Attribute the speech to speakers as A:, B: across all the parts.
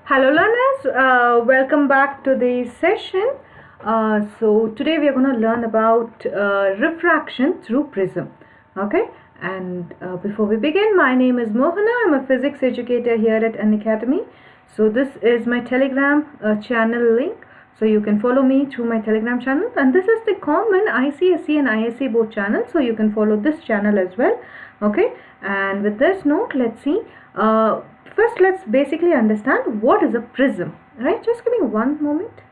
A: Hello learners, welcome back to the session. So today we are going to learn about refraction through prism. Okay, and before we begin, my name is Mohana. I'm a physics educator here at Unacademy. So this is my Telegram channel link. So you can follow me through my Telegram channel, and this is the common ICSE and ISC both channel. So you can follow this channel as well. Okay, and with this note, let's see. First, let's basically understand what is a prism, right? Just give me one moment.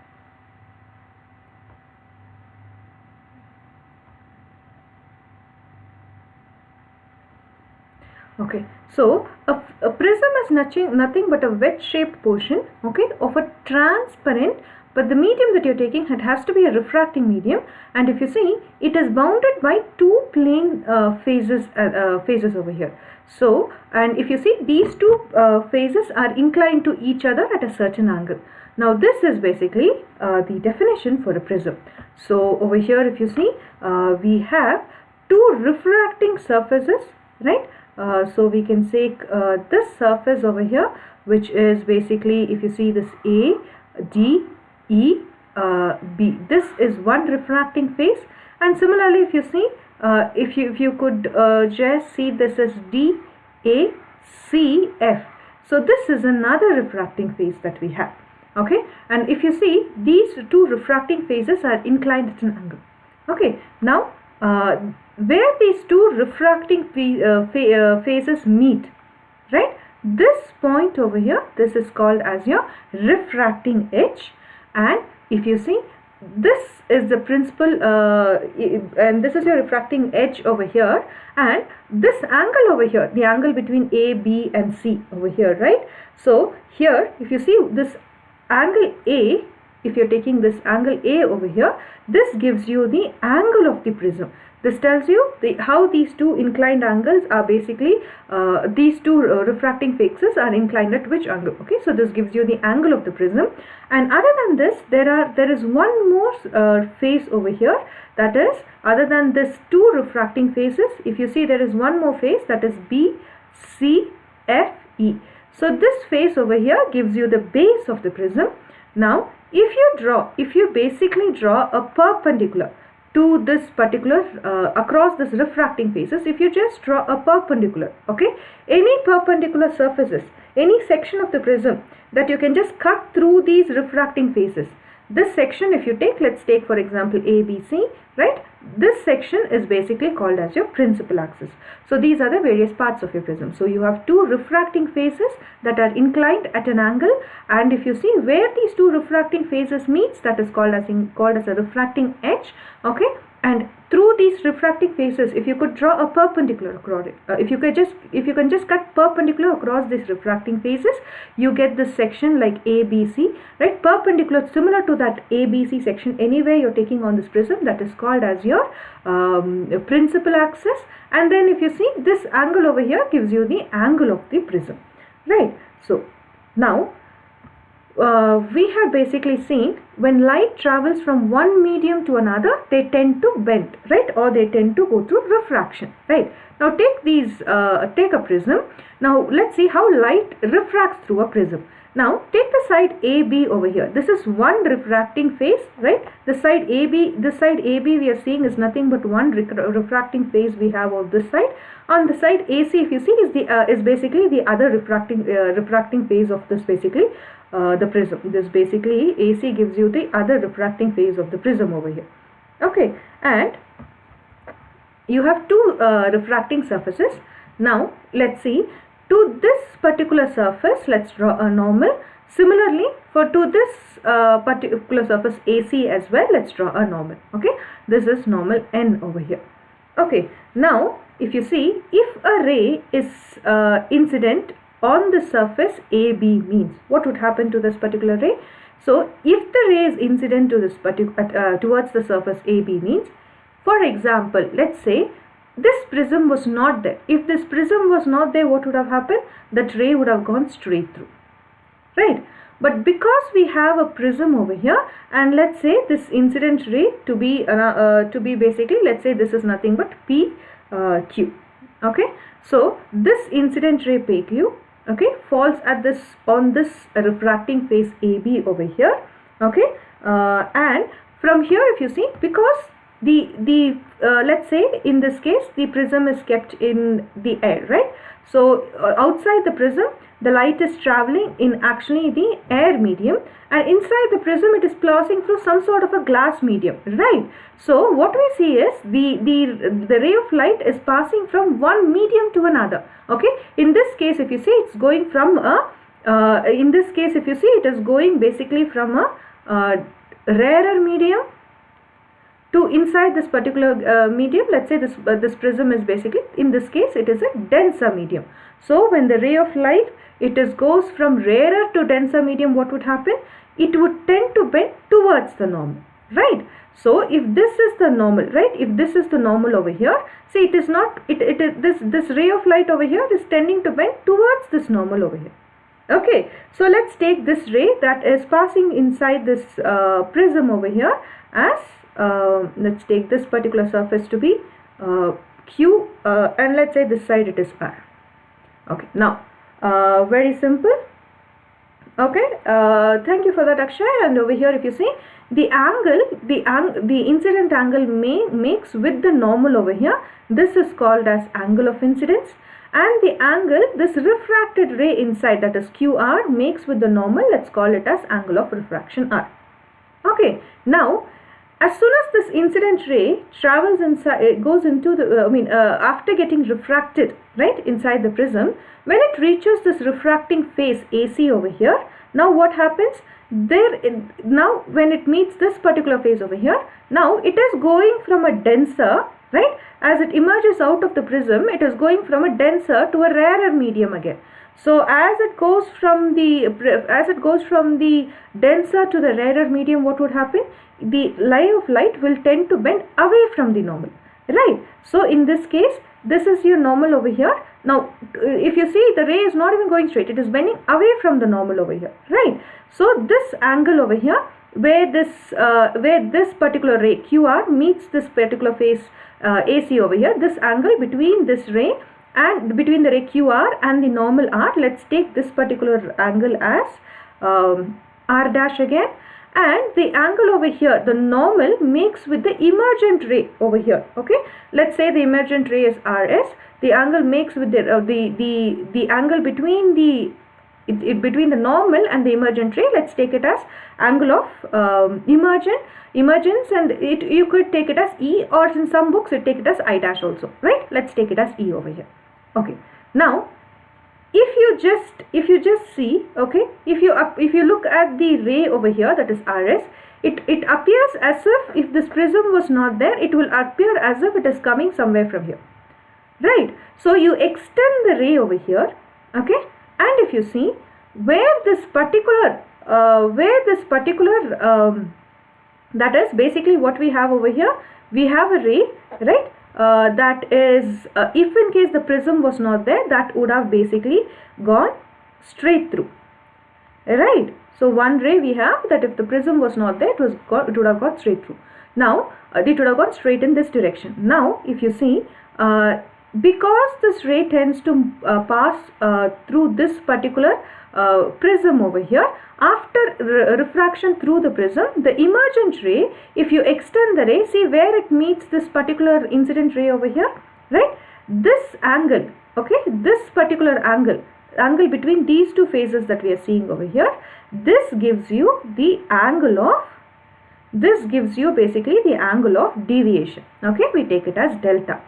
A: Okay, so a prism is nothing but a wedge-shaped portion, okay, of a transparent, but the medium that you're taking, it has to be a refracting medium, and if you see, it is bounded by two plane phases over here. So, and if you see, these two phases are inclined to each other at a certain angle. Now, this is basically the definition for a prism. So, over here, if you see, we have two refracting surfaces, right? So, we can take this surface over here, which is basically, if you see this A, D, E, B. This is one refracting phase, and similarly, if you see, if you could just see, this is D, A, C, F. So this is another refracting phase that we have. Okay, and if you see, these two refracting phases are inclined at an angle. Okay, now where these two refracting phases meet, right? This point over here, this is called as your refracting edge. And if you see, this is the principal and this is your refracting edge over here, and this angle over here, the angle between A, B and C over here, right? So here, if you see this angle A, if you're taking this angle A over here, this gives you the angle of the prism. This tells you how these two inclined angles are basically, these two refracting phases are inclined at which angle. Okay, so this gives you the angle of the prism. And other than this, there is one more phase over here, that is, other than this two refracting phases, if you see, there is one more phase, that is B, C, F, E. So this phase over here gives you the base of the prism. Now, if you basically draw a perpendicular to this particular across this refracting phases, if you just draw a perpendicular, okay, any perpendicular surfaces, any section of the prism that you can just cut through these refracting phases, this section, if you take, let's take for example A, B, C, right? This section is basically called as your principal axis. So these are the various parts of your prism. So you have two refracting phases that are inclined at an angle, and if you see where these two refracting phases meets, that is called as a refracting edge. Okay, and through these refracting phases, if you could draw a perpendicular across it, if you can just cut perpendicular across these refracting phases, you get this section like A, B, C, right? Perpendicular, similar to that A, B, C section anywhere you're taking on this prism, that is called as your principal axis. And then if you see, this angle over here gives you the angle of the prism, right? So now we have basically seen when light travels from one medium to another, they tend to bend, right? Or they tend to go through refraction, right? Now take a prism. Now let's see how light refracts through a prism. Now take the side AB over here. This is one refracting phase, right? This side AB we are seeing is nothing but one refracting phase we have on this side. On the side AC, if you see, is basically the other refracting phase of this basically the prism. This basically AC gives you the other refracting phase of the prism over here. Okay, and you have two refracting surfaces. Now let's see, to this particular surface, let's draw a normal. Similarly, to this particular surface AC as well, let's draw a normal. Okay, this is normal N over here. Okay, now if you see, if a ray is incident on the surface AB means, what would happen to this particular ray? So if the ray is incident to this towards the surface AB means, for example, let's say this prism was not there. If this prism was not there, what would have happened? That ray would have gone straight through, right? But because we have a prism over here, and let's say this incident ray to be basically, let's say this is nothing but PQ. Okay, so this incident ray PQ okay, falls at this on this refracting face AB over here, okay, and from here if you see, because the let's say in this case the prism is kept in the air, right? So outside the prism the light is traveling in actually the air medium, and inside the prism it is passing through some sort of a glass medium, right? So what we see is the ray of light is passing from one medium to another, okay. In this case if you see, it's going from a in this case if you see, it is going basically from a rarer medium to inside this particular medium. Let's say this prism is basically, in this case it is a denser medium. So when the ray of light goes from rarer to denser medium, what would happen? It would tend to bend towards the normal, right? So if this is the normal, right, if this is the normal over here, see, it is not, it is this ray of light over here is tending to bend towards this normal over here. Okay, so let's take this ray that is passing inside this prism over here as let's take this particular surface to be Q, and let's say this side it is R. Okay, now very simple. Okay, thank you for that, Akshay. And over here if you see, the incident angle makes with the normal over here, this is called as angle of incidence, and the angle this refracted ray inside, that is QR, makes with the normal, let's call it as angle of refraction R. Okay, now as soon as this incident ray travels inside, it goes into the after getting refracted, right, inside the prism, when it reaches this refracting face AC over here, now what happens there? Now when it meets this particular face over here, now it is going from a denser, right, as it emerges out of the prism, it is going from a denser to a rarer medium again. So as it goes from the denser to the rarer medium, what would happen? The ray of light will tend to bend away from the normal, right? So in this case, this is your normal over here. Now if you see, the ray is not even going straight, it is bending away from the normal over here, right? So this angle over here, where this particular ray QR meets this particular face AC over here, this angle between this ray and between the ray QR and the normal R, let's take this particular angle as R dash again, and the angle over here, the normal makes with the emergent ray over here, okay. Let's say the emergent ray is RS, the angle makes with the angle between the normal and the emergent ray, let's take it as angle of emergence, and you could take it as E, or in some books you take it as I dash also, right? Let's take it as E over here. Okay, now if you just see, okay, if you look at the ray over here, that is RS, it appears as if this prism was not there, it will appear as if it is coming somewhere from here, right? So you extend the ray over here, okay, and if you see where this particular that is basically what we have over here, we have a ray, right, that is if in case the prism was not there, that would have basically gone straight through, right? So one ray we have that if the prism was not there, it would have gone straight through. Now it would have gone straight in this direction. Now if you see, because this ray tends to pass through this particular prism over here, after refraction through the prism, the emergent ray, if you extend the ray, see where it meets this particular incident ray over here, right? This angle, okay, this particular angle between these two phases that we are seeing over here, this gives you the angle of, this gives you basically the angle of deviation, okay, we take it as delta,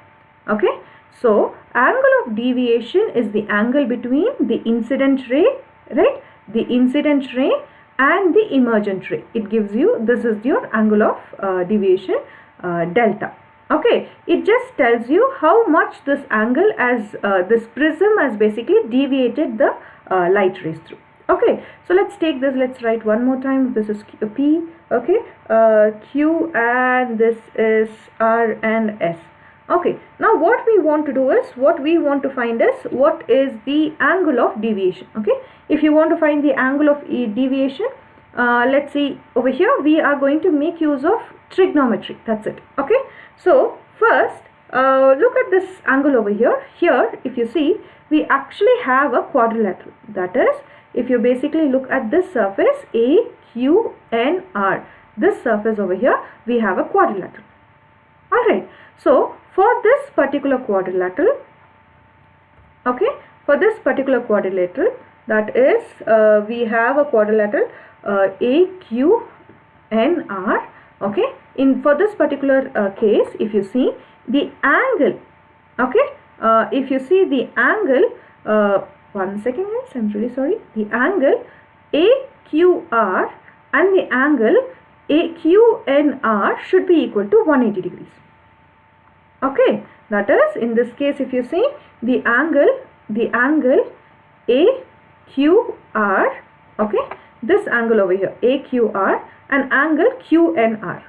A: okay. So angle of deviation is the angle between the incident ray, right, the incident ray and the emergent ray. It gives you, this is your angle of deviation delta, okay. It just tells you how much this angle as this prism has basically deviated the light rays through, okay. So let's take this, let's write one more time. This is P, okay, Q, and this is R and S. Okay, now what we want to do is, what we want to find is what is the angle of deviation, okay. If you want to find the angle of deviation, let's see over here, we are going to make use of trigonometry, that's it, okay. So first look at this angle over here. Here if you see, we actually have a quadrilateral. That is, if you basically look at this surface AQNR, this surface over here, we have a quadrilateral. Alright, so for this particular quadrilateral, okay, for this particular quadrilateral, that is, we have a quadrilateral AQNR. Okay, for this particular case, if you see the angle, okay, if you see the angle, one second guys, I'm really sorry, the angle AQR and the angle AQNR should be equal to 180 degrees. Okay, that is, in this case, if you see the angle AQR, okay, this angle over here AQR and angle QNR,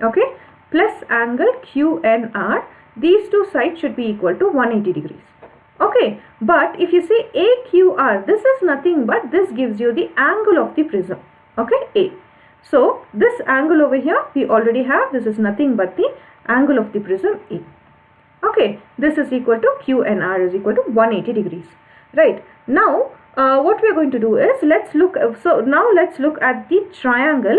A: okay, plus angle QNR, these two sides should be equal to 180 degrees. Okay, but if you see AQR, this is nothing but this gives you the angle of the prism, okay, A. So this angle over here we already have, this is nothing but the angle of the prism A. Okay, this is equal to QNR is equal to 180 degrees. Right, now what we are going to do is, let's look, so now let's look at the triangle.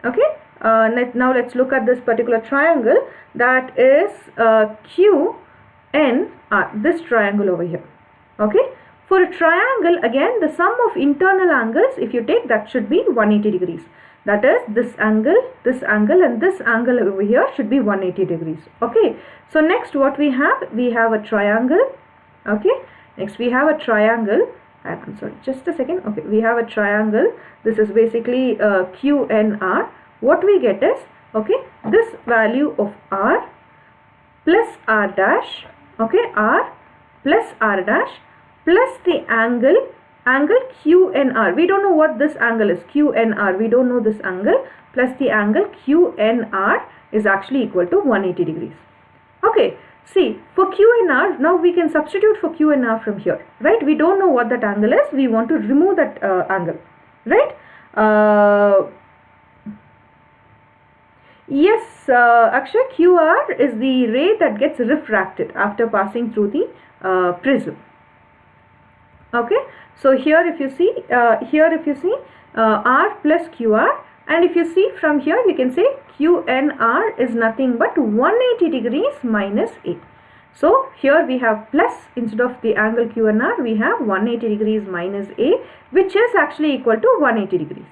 A: Okay, now let's look at this particular triangle, that is QNR, this triangle over here. Okay, for a triangle, again the sum of internal angles, if you take, that should be 180 degrees. That is, this angle and this angle over here should be 180 degrees. Okay, so next what we have a triangle. Okay, next we have a triangle, and I'm sorry, just a second. Okay, we have a triangle. This is basically QNR. What we get is, okay, this value of R plus R dash, okay, R plus R dash plus the angle QNR. We don't know what this angle is, QNR, we don't know this angle, plus the angle QNR is actually equal to 180 degrees. Okay, see, for QNR, now we can substitute for QNR from here, right? We don't know what that angle is, we want to remove that angle, right? Yes, Akshay, QR is the ray that gets refracted after passing through the prism. Okay, so here if you see, R plus QR, and if you see from here, we can say QNR is nothing but 180 degrees minus A. So here we have plus, instead of the angle QNR, we have 180 degrees minus A, which is actually equal to 180 degrees.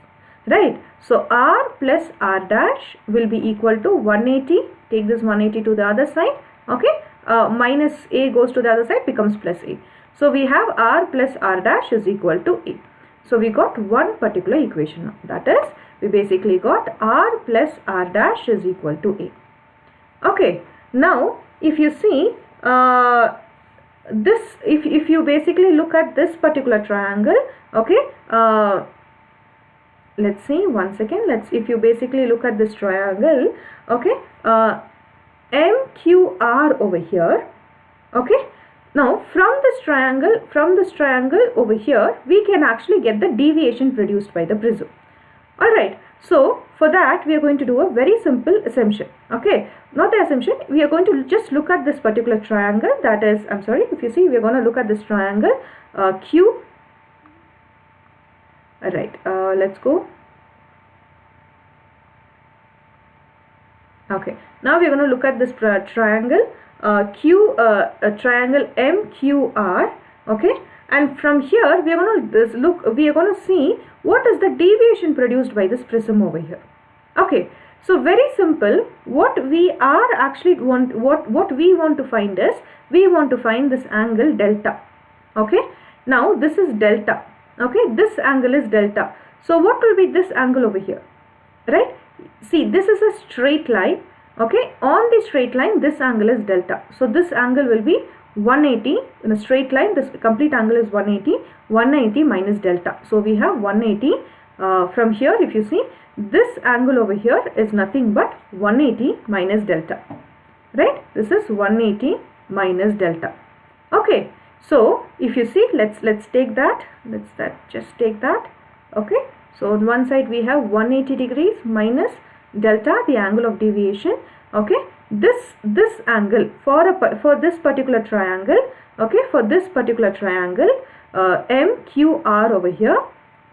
A: Right, so R plus R dash will be equal to 180, take this 180 to the other side, okay, minus A goes to the other side, becomes plus A. So we have R plus R dash is equal to A. So we got one particular equation now, that is, we basically got R plus R dash is equal to A. Okay, now if you see this, if you basically look at this particular triangle, okay, let's see, one second, if you basically look at this triangle, okay, MQR over here, okay, now from this triangle over here, we can actually get the deviation produced by the prism. Alright, so for that we are going to do a very simple assumption, okay, not the assumption, we are going to just look at this particular triangle, that is, I'm sorry, if you see, we are going to look at this triangle Q. Alright, let's go. Okay, now we are going to look at this triangle triangle MQR, okay, and from here we are going to see what is the deviation produced by this prism over here. Okay, so very simple, what we want to find is, we want to find this angle delta. Okay, now this is delta, okay, this angle is delta, so what will be this angle over here, right? See, this is a straight line, okay, on the straight line this angle is delta, so this angle will be 180 in a straight line, this complete angle is 180 minus delta, so we have 180 from here. If you see, this angle over here is nothing but 180 minus delta, right? This is 180 minus delta. Okay, so if you see, let's take that, just take that. Okay, so on one side we have 180 degrees minus delta, the angle of deviation. Okay, this angle for this particular triangle, okay, for this particular triangle MQR over here,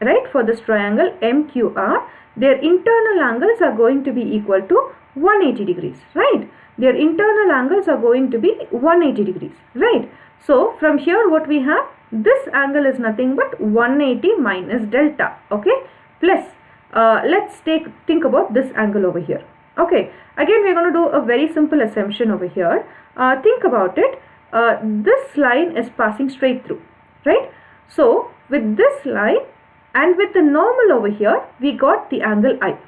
A: right, for this triangle MQR, their internal angles are going to be equal to 180 degrees, right? Their internal angles are going to be 180 degrees, right? So from here what we have, this angle is nothing but 180 minus delta, okay, plus let's think about this angle over here. Okay, again we are going to do a very simple assumption over here. Think about it. This line is passing straight through, right? So with this line and with the normal over here, we got the angle I,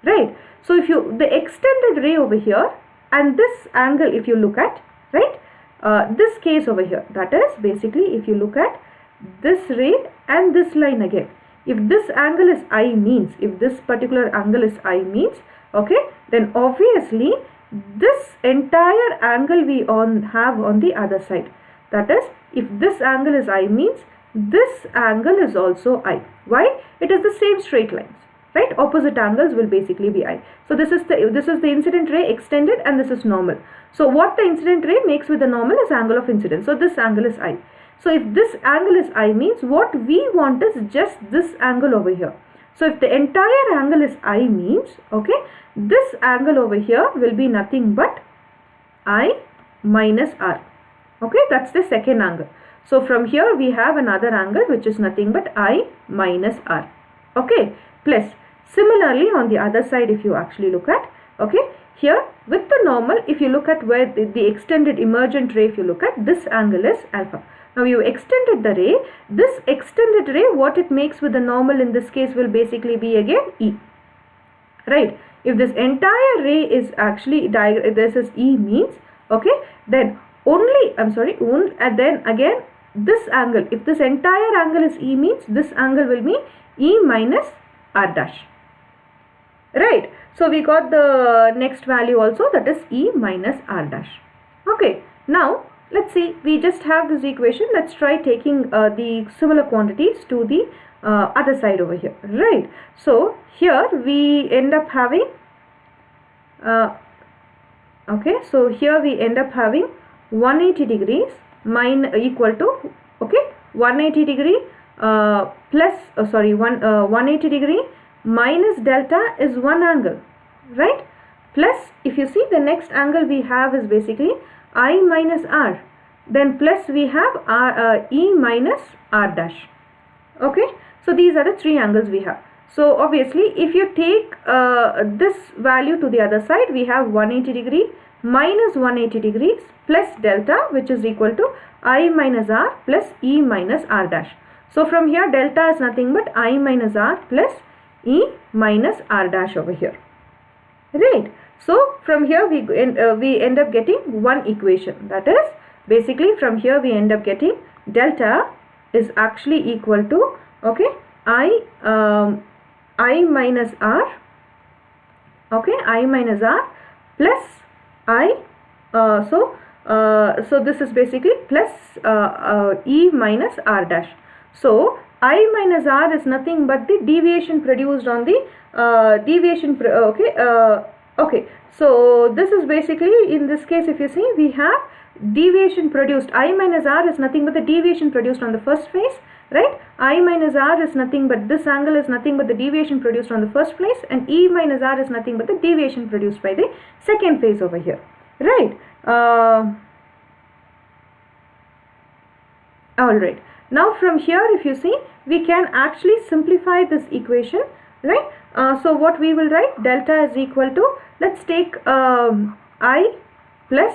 A: right? So if you, the extended ray over here and this angle, if you look at, right, this case over here, that is basically if you look at this ray and this line again, if this angle is I means, if this particular angle is I means, okay, then obviously this entire angle we have on the other side. That is, if this angle is I means, this angle is also I. Why? It is the same straight lines, right? Opposite angles will basically be I. So this is the incident ray extended and this is normal. So what the incident ray makes with the normal is angle of incidence. So this angle is I. So if this angle is I means, what we want is just this angle over here. So if the entire angle is I means, okay, this angle over here will be nothing but I minus R. Okay, that's the second angle. So from here we have another angle which is nothing but I minus R. Okay, plus similarly on the other side, if you actually look at, okay, here with the normal, if you look at where the extended emergent ray, if you look at, this angle is alpha. Now you extended the ray, this extended ray, what it makes with the normal in this case will basically be again E, right? If this entire ray is actually, this is E means, okay, then only, and then again this angle, if this entire angle is E means, this angle will be E minus R dash, right? So we got the next value also, that is E minus R dash. Okay, now let's see, we just have this equation. Let's try taking the similar quantities to the other side over here, right? So here we end up having okay, so here we end up having 180 degrees equal to, okay, 180 degree plus 180 degree minus delta is one angle, right? Plus if you see, the next angle we have is basically I minus R, then plus we have E minus R dash. Okay, so these are the three angles we have. So obviously if you take this value to the other side, we have 180 degree minus 180 degrees plus delta, which is equal to I minus R plus E minus R dash. So from here delta is nothing but I minus R plus E minus R dash over here, right? So from here we end up getting one equation, that is basically from here we end up getting delta is actually equal to, okay, I minus R, okay, I minus R plus I, so this is basically plus E minus R dash. So I minus R is nothing but the deviation produced on the okay, so this is basically, in this case if you see, we have deviation produced. I minus R is nothing but the deviation produced on the first phase, right? I minus R is nothing but, this angle is nothing but the deviation produced on the first phase, and E minus R is nothing but the deviation produced by the second phase over here, right? Alright, now from here if you see, we can actually simplify this equation, right? So what we will write, delta is equal to, let's take I plus,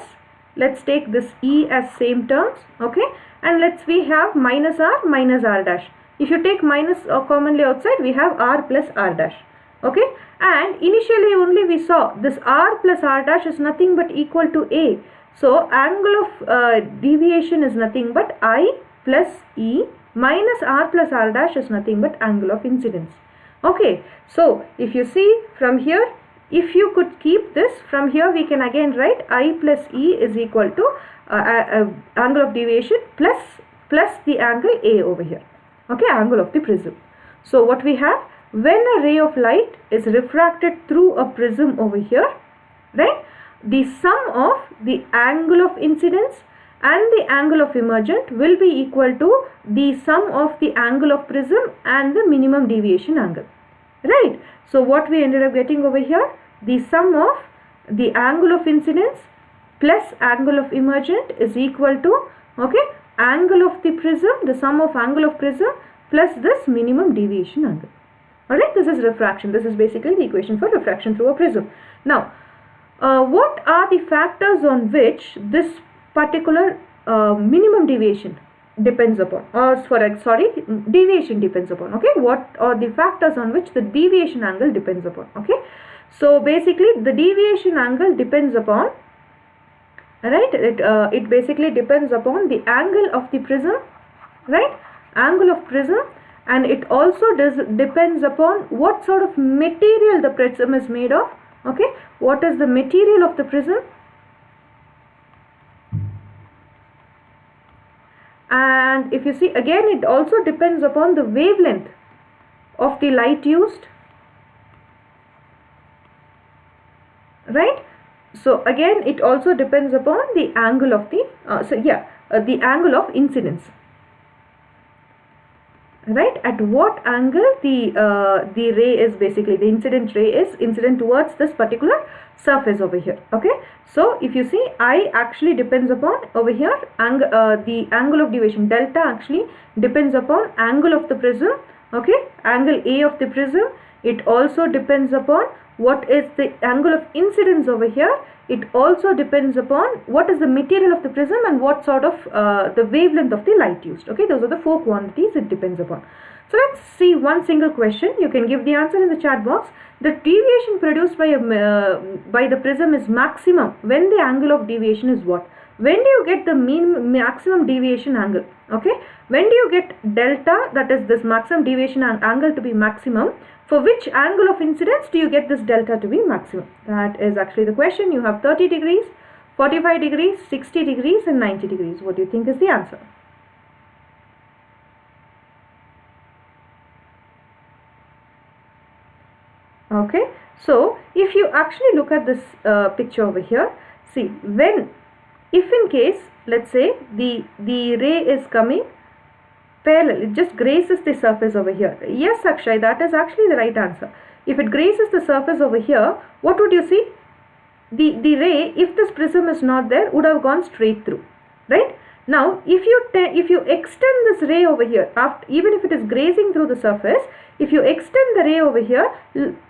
A: let's take this E as same terms, okay, and we have minus R dash. If you take minus commonly outside, we have R plus R dash, okay, and initially only we saw this R plus R dash is nothing but equal to A. So angle of deviation is nothing but I plus E minus R plus R dash is nothing but angle of incidence. Okay, so if you see from here, if you could keep this, from here we can again write I plus E is equal to angle of deviation plus the angle A over here, okay, angle of the prism. So what we have, when a ray of light is refracted through a prism over here, right, the sum of the angle of incidence and the angle of emergent will be equal to the sum of the angle of prism and the minimum deviation angle, right? So what we ended up getting over here, the sum of the angle of incidence plus angle of emergent is equal to, okay, angle of the prism, the sum of angle of prism plus this minimum deviation angle. Alright, this is refraction. This is basically the equation for refraction through a prism. Now, what are the factors on which this particular minimum deviation depends upon, or deviation depends upon? Okay, what are the factors on which the deviation angle depends upon? Okay, so basically the deviation angle depends upon, right, it basically depends upon the angle of the prism, right, angle of prism, and it also depends upon what sort of material the prism is made of. Okay, what is the material of the prism, and if you see, again it also depends upon the wavelength of the light used, right? So again it also depends upon the angle of the the angle of incidence, right, at what angle the ray is, basically the incident ray is incident towards this particular surface over here. Okay, so if you see, I actually depends upon over here the angle of deviation, delta actually depends upon angle of the prism, okay, angle A of the prism. It also depends upon what is the angle of incidence over here. It also depends upon what is the material of the prism and what sort of the wavelength of the light used. Okay, those are the 4 quantities it depends upon. So let's see one single question. You can give the answer in the chat box. The deviation produced by the prism is maximum when the angle of deviation is what? When do you get the maximum deviation angle? Okay, when do you get delta, that is this maximum deviation angle, to be maximum? For which angle of incidence do you get this delta to be maximum? That is actually the question. You have 30 degrees, 45 degrees, 60 degrees and 90 degrees. What do you think is the answer? Okay, so if you actually look at this picture over here, see, if in case, let's say the ray is coming parallel, it just grazes the surface over here. Yes, Akshay, that is actually the right answer. If it grazes the surface over here, what would you see? The ray, if this prism is not there, would have gone straight through, right? Now, if you extend this ray over here, even if it is grazing through the surface, if you extend the ray over here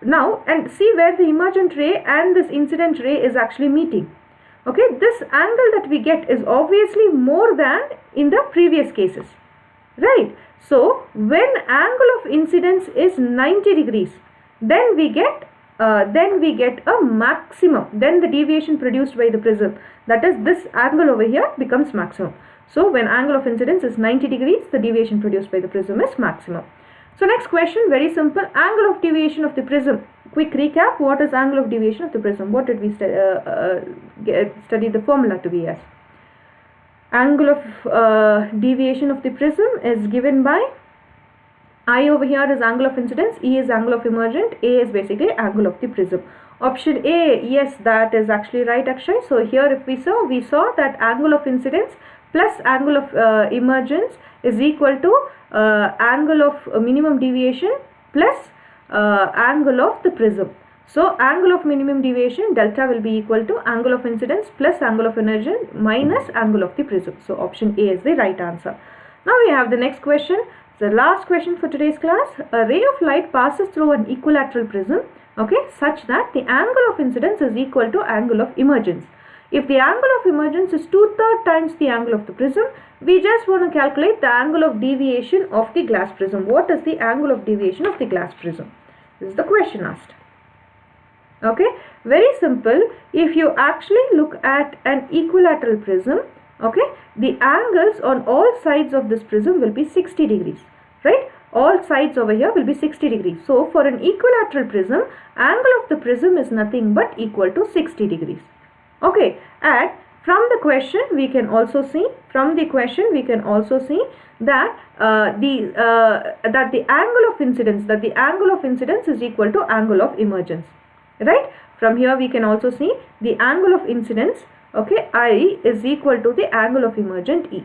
A: now and see where the emergent ray and this incident ray is actually meeting. Okay, this angle that we get is obviously more than in the previous cases. Right, so when angle of incidence is 90 degrees, then we get a maximum. Then the deviation produced by the prism, that is this angle over here, becomes maximum. So when angle of incidence is 90 degrees, the deviation produced by the prism is maximum. So next question, very simple, angle of deviation of the prism. Quick recap, what is angle of deviation of the prism? What did we study the formula to be as? Angle of deviation of the prism is given by I over here is angle of incidence, E is angle of emergent, A is basically angle of the prism. Option A, yes, that is actually right, Akshay. So here if we saw that angle of incidence plus angle of emergence is equal to angle of minimum deviation plus angle of the prism. So angle of minimum deviation, delta, will be equal to angle of incidence plus angle of emergence minus angle of the prism. So option A is the right answer. Now we have the next question. The last question for today's class. A ray of light passes through an equilateral prism, okay, such that the angle of incidence is equal to angle of emergence. If the angle of emergence is 2/3 times the angle of the prism, we just want to calculate the angle of deviation of the glass prism. What is the angle of deviation of the glass prism? This is the question asked. Okay, very simple. If you actually look at an equilateral prism, okay, the angles on all sides of this prism will be 60 degrees, right? All sides over here will be 60 degrees. So for an equilateral prism, angle of the prism is nothing but equal to 60 degrees. Okay, and from the question we can also see, that the angle of incidence is equal to angle of emergence. Right, from here we can also see the angle of incidence okay, I is equal to the angle of emergent E.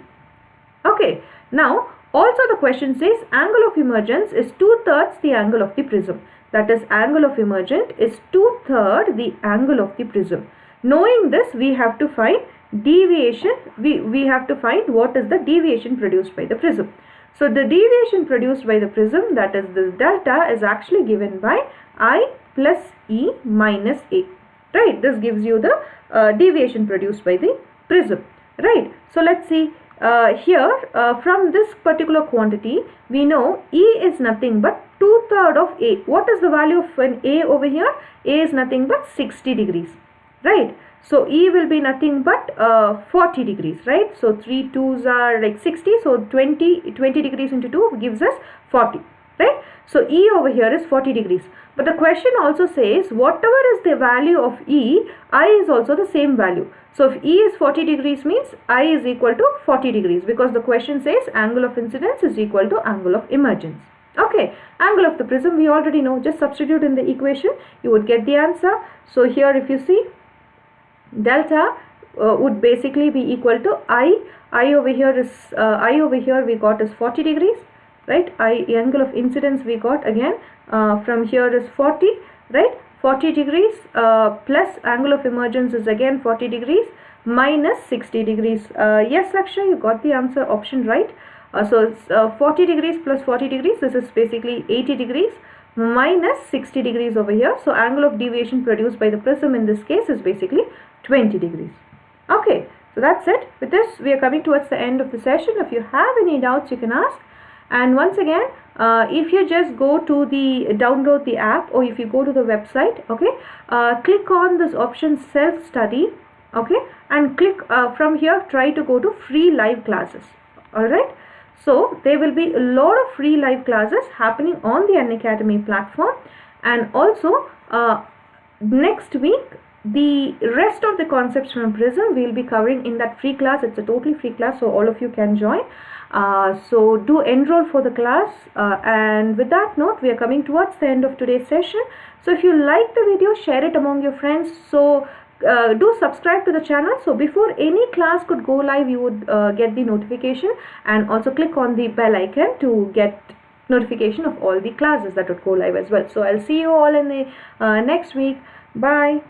A: Okay, now also the question says angle of emergence is 2/3 the angle of the prism. That is, angle of emergent is 2/3 the angle of the prism. Knowing this, we have to find deviation. We have to find what is the deviation produced by the prism. So the deviation produced by the prism, that is this delta, is actually given by I plus E minus A. Right, this gives you the deviation produced by the prism. Right, so let's see. Here from this particular quantity, we know E is nothing but 2/3 of A. What is the value of an A over here? A is nothing but 60 degrees, right? So E will be nothing but 40 degrees, right? So 3 2s are like 60, so 20 degrees into 2 gives us 40, right? So E over here is 40 degrees. But the question also says whatever is the value of E, I is also the same value. So if E is 40 degrees means I is equal to 40 degrees, because the question says angle of incidence is equal to angle of emergence. Okay, angle of the prism we already know. Just substitute in the equation, you would get the answer. So here if you see, delta would basically be equal to I over here is we got is 40 degrees, right? Angle of incidence we got again from here is 40, right? 40 degrees plus angle of emergence is again 40 degrees minus 60 degrees. Yes, actually you got the answer, option right. So it's 40 degrees plus 40 degrees, this is basically 80 degrees minus 60 degrees over here. So angle of deviation produced by the prism in this case is basically 20 degrees. Okay, so that's it. With this we are coming towards the end of the session. If you have any doubts, you can ask. And once again, if you just go to the download the app, or if you go to the website, okay, click on this option self study, okay, and click from here, try to go to free live classes. Alright, so there will be a lot of free live classes happening on the Unacademy platform. And also next week the rest of the concepts from Prism we will be covering in that free class. It's a totally free class, so all of you can join. So do enroll for the class, and with that note we are coming towards the end of today's session. So if you like the video, share it among your friends. So do subscribe to the channel, so before any class could go live you would get the notification, and also click on the bell icon to get notification of all the classes that would go live as well. So I'll see you all in the next week. Bye.